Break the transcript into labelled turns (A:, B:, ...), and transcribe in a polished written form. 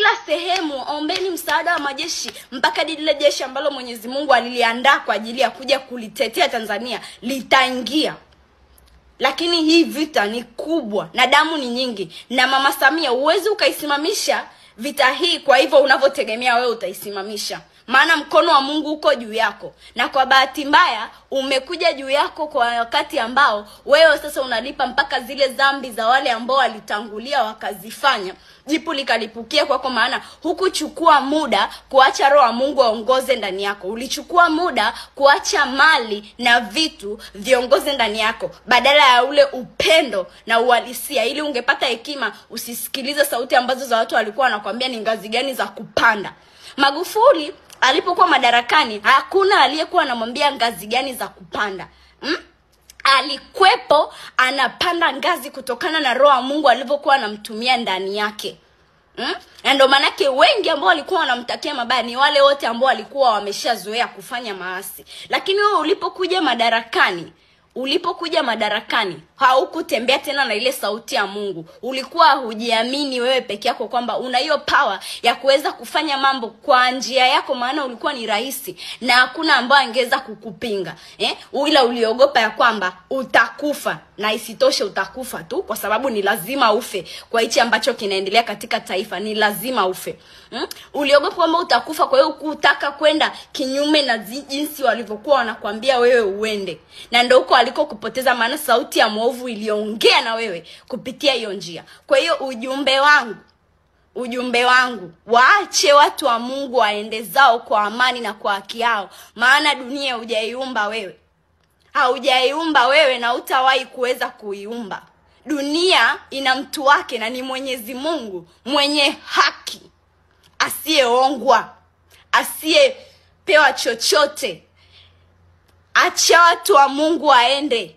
A: kila sehemu ombeni msaada wa majeshi mpaka lile jeshi ambalo Mwenyezi Mungu aliliandaa kwa ajili ya kuja kulitetea Tanzania litaingia. Lakini hii vita ni kubwa na damu ni nyingi, na Mama Samia uwezi ukaisimamisha vita hii kwa hivyo unavyotegemea wewe utaisimamisha. Maana mkono wa Mungu uko juu yako, na kwa bahati mbaya umekuja juu yako kwa wakati ambao wewe sasa unalipa mpaka zile dhambi za wale ambao walitangulia wakazifanya. Jipu likalipukia kwako, maana hukuchukua muda kuacha Roho wa Mungu aongoze ndani yako. Ulichukua muda kuacha mali na vitu viongoze ndani yako badala ya ule upendo na uhalisia. Ili ungepata hekima usisikilize sauti ambazo za watu walikuwa wanakuambia ni ngazi gani za kupanda. Magufuli alipokuwa madarakani hakuna aliyekuwa anamwambia ngazi gani za kupanda. Alikwepo anapanda ngazi kutokana na Roho wa Mungu alivyokuwa anamtumia ndani yake. Na ndio manake wengi ambao walikuwa wanamtakia mabaya ni wale wote ambao walikuwa wameshazoea kufanya maasi. Lakini wewe ulipokuja madarakani haukutembea tena na ile sauti ya Mungu. Ulikuwa hujiamini wewe peke yako kwamba una hiyo power ya kuweza kufanya mambo kwa njia yako, maana ulikuwa ni rahisi na hakuna ambaye angeweza kukupinga. Ila uliogopa ya kwamba utakufa, na isitoshe utakufa tu kwa sababu ni lazima ufe. Kwa hichi ambacho kinaendelea katika taifa ni lazima ufe. Uliogopa kwamba utakufa, kwa hiyo kutaka kwenda kinyume na jinsi walivyokuwa wanakuambia wewe uende. Na ndio huko aliko kupoteza, maana sauti ya mwovu iliongea na wewe kupitia hiyo njia. Kwa hiyo ujumbe wangu, waache watu wa Mungu waende zao kwa amani na kwa haki yao, maana dunia hujaiumba wewe. Haujaiumba wewe na hutawahi kuweza kuiumba. Dunia ina mtu wake na ni Mwenyezi Mungu mwenye haki, asiyeongwa, asiyepewa chochote. Acha watu wa Mungu waende.